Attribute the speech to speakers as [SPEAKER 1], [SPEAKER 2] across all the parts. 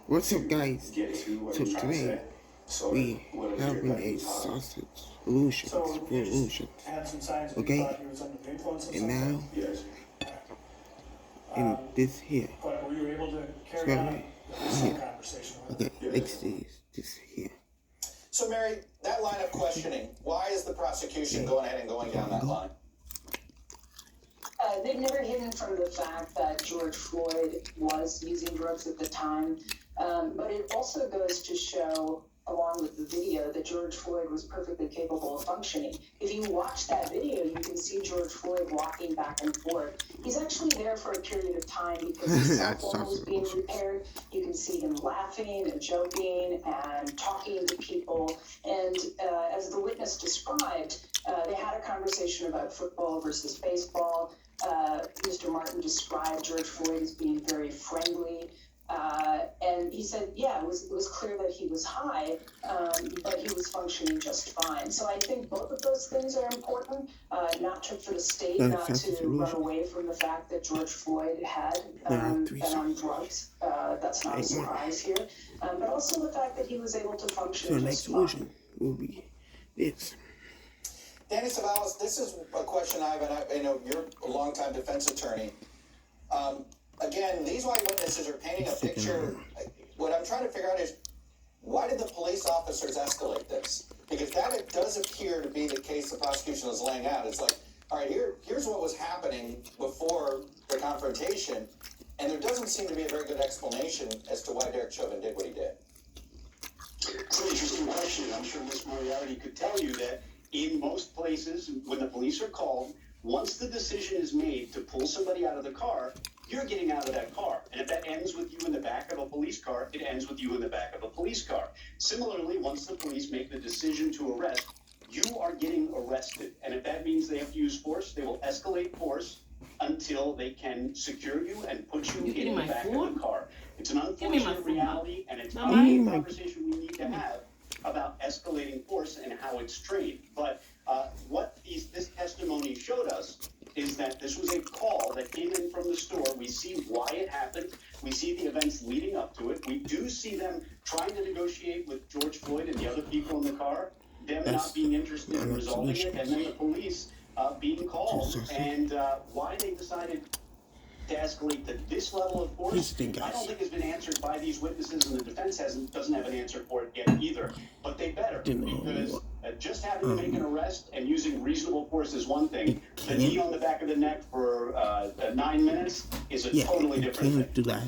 [SPEAKER 1] What's up, guys? So today we having a sausage illusions for illusions. Okay? And now in this here. Here. Okay, next is this here.
[SPEAKER 2] So Mary, that line of questioning, why is the prosecution going ahead and going down that line?
[SPEAKER 3] They've never hidden from the fact that George Floyd was using drugs at the time, but it also goes to show, along with the video, that George Floyd was perfectly capable of functioning. If you watch that video, you can see George Floyd walking back and forth. He's actually there for a period of time because his cell phone was being repaired. You can see him laughing and joking and talking to people. And as the witness described, they had a conversation about football versus baseball. Mr. Martin described George Floyd as being very friendly. And he said, yeah, it was clear that he was high, but he was functioning just fine. So I think both of those things are important, not for the state not to run away from the fact that George Floyd had been on drugs. That's not a surprise here. But also the fact that he was able to function just fine. So the next illusion
[SPEAKER 1] will be this.
[SPEAKER 2] Danny Savalas, this is a question I know you're a longtime defense attorney. Again, these white witnesses are painting a picture. What I'm trying to figure out is, why did the police officers escalate this? Because that does appear to be the case the prosecution is laying out. It's like, all right, here's what was happening before the confrontation, and there doesn't seem to be a very good explanation as to why Derek Chauvin did what he did.
[SPEAKER 4] It's an interesting question. I'm sure Ms. Moriarty could tell you that in most places, when the police are called, once the decision is made to pull somebody out of the car, you're getting out of that car. And if that ends with you in the back of a police car, it ends with you in the back of a police car. Similarly, once the police make the decision to arrest, you are getting arrested. And if that means they have to use force, they will escalate force until they can secure you and put you in the back of the car. It's an unfortunate reality, and it's not a conversation we need to have about escalating force and how it's trained. But what this testimony showed us is that this was a call that came in from the store. We see why it happened. We see the events leading up to it. We do see them trying to negotiate with George Floyd and the other people in the car, them not being interested in resolving it, and then the police being called. And why they decided to escalate to this level of force, I don't think has been answered by these witnesses, and the defense doesn't have an answer for it yet either. But they better, because just having to make an arrest and using reasonable force is one thing. The knee on the back of the neck for 9 minutes is a totally different thing.
[SPEAKER 1] Do that.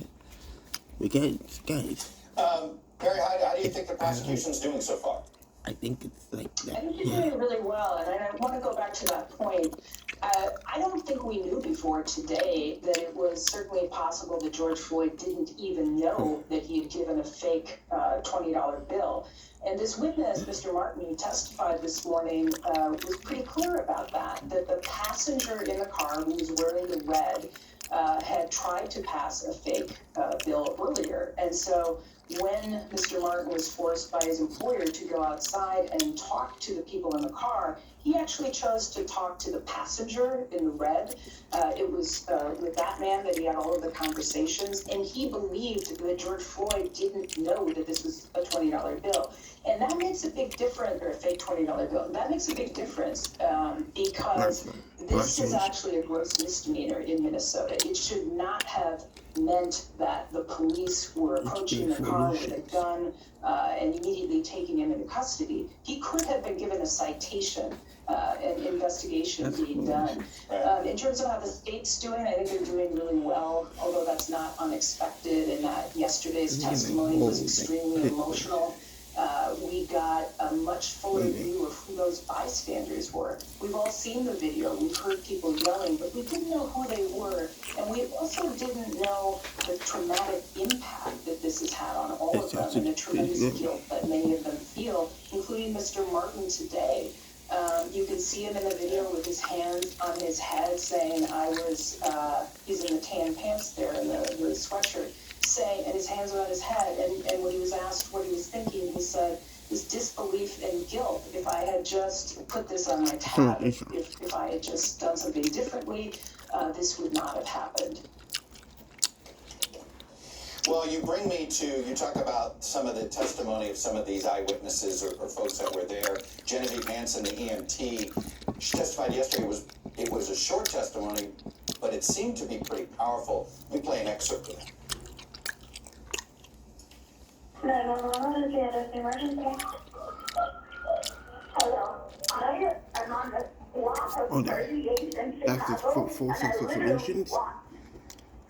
[SPEAKER 1] We guys.
[SPEAKER 2] Barry, how do you think the prosecution's doing so far?
[SPEAKER 1] I think it's like that.
[SPEAKER 3] I think you're doing really well, and I want to go back to that point. I don't think we knew before today that it was certainly possible that George Floyd didn't even know that he had given a fake $20 bill. And this witness, Mr. Martin, who testified this morning, was pretty clear about that the passenger in the car who was wearing the red had tried to pass a fake bill earlier. And so when Mr. Martin was forced by his employer to go outside and talk to the people in the car, he actually chose to talk to the passenger in the red. It was with that man that he had all of the conversations, and he believed that George Floyd didn't know that this was a $20 bill. And that makes a big difference, or a fake $20 bill. That makes a big difference because this is actually a gross misdemeanor in Minnesota. It should not have meant that the police were approaching the car with a gun and immediately taking him into custody. He could have been given a citation, an investigation being done. In terms of how the state's doing, I think they're doing really well, although that's not unexpected, and that yesterday's testimony was extremely emotional. We got a much fuller view of who those bystanders were. We've all seen the video, we've heard people yelling, but we didn't know who they were, and we also didn't know the traumatic impact that this has had on all of them, and the tremendous guilt that many of them feel, including Mr. Martin today. You can see him in the video with his hands on his head saying, he's in the tan pants there and the sweatshirt, saying, and his hands are on his head, and when he was asked what he was thinking, he said, this disbelief and guilt. If I had just put this on my tab, if I had just done something differently, this would not have happened.
[SPEAKER 2] Well, you bring me to, you talk about some of the testimony of some of these eyewitnesses or folks that were there. Genevieve Hansen, the EMT, she testified yesterday. It was a short testimony, but it seemed to be pretty powerful. Let me play an excerpt of it.
[SPEAKER 5] 911, is the emergency? Hello, I am on the block of
[SPEAKER 1] Oh, no.
[SPEAKER 5] 38 in
[SPEAKER 1] That's the
[SPEAKER 5] Chicago,
[SPEAKER 1] full
[SPEAKER 5] and I
[SPEAKER 1] sense of
[SPEAKER 5] literally
[SPEAKER 1] solutions.
[SPEAKER 5] watched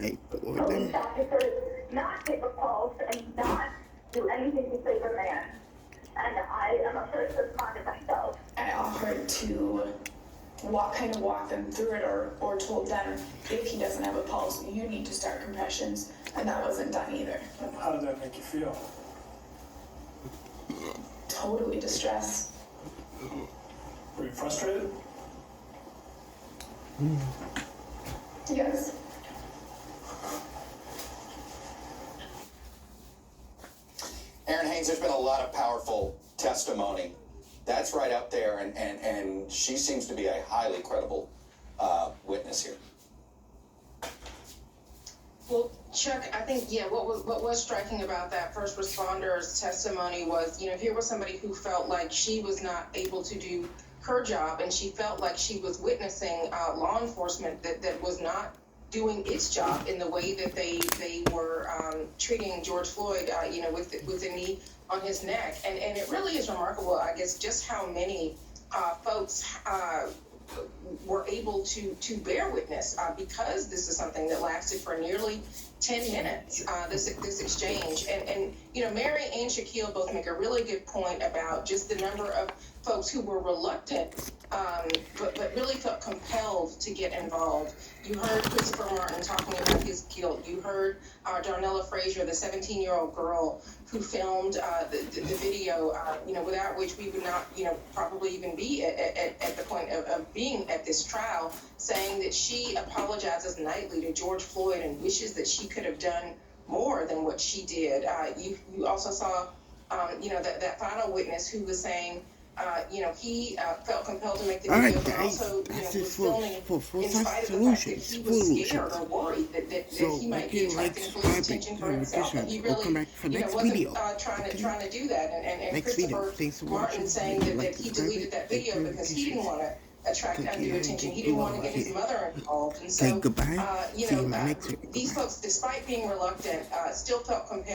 [SPEAKER 1] Hey, for
[SPEAKER 5] police
[SPEAKER 1] them.
[SPEAKER 5] officers not take a pulse and not do anything to save a man. And I am a first responder myself.
[SPEAKER 6] I offered to kind of walk them through it, or told them, if he doesn't have a pulse, you need to start compressions, and that wasn't done either.
[SPEAKER 7] How did that make you feel?
[SPEAKER 6] Totally distressed.
[SPEAKER 7] Were you frustrated?
[SPEAKER 6] Yes.
[SPEAKER 2] Aaron Haynes, there's been a lot of powerful testimony. That's right up there, and she seems to be a highly credible witness here.
[SPEAKER 8] Well, Chuck, I think, what was striking about that first responder's testimony was, here was somebody who felt like she was not able to do her job, and she felt like she was witnessing law enforcement that was not doing its job in the way that they were treating George Floyd, with the knee on his neck. And it really is remarkable, I guess, just how many folks were able to bear witness because this is something that lasted for nearly 10 minutes, this exchange. And Mary and Shaquille both make a really good point about just the number of folks who were reluctant, but really felt compelled to get involved. You heard Christopher Martin talking about his guilt. You heard Darnella Frazier, the 17-year-old girl who filmed the video, without which we would not, probably even be at the point of being at this trial, saying that she apologizes nightly to George Floyd and wishes that she could have done more than what she did. You also saw, that final witness who was saying, he felt compelled to make the video, but also, was filming in spite of the fact that he was scared or worried that he might be attracting police attention for himself. And he really, wasn't trying to do that. And Christopher Martin saying that he deleted that video because he didn't want to attract undue attention. He didn't want to get his mother involved. And so,
[SPEAKER 1] goodbye. See you in my next
[SPEAKER 8] these folks, despite being reluctant, still felt compelled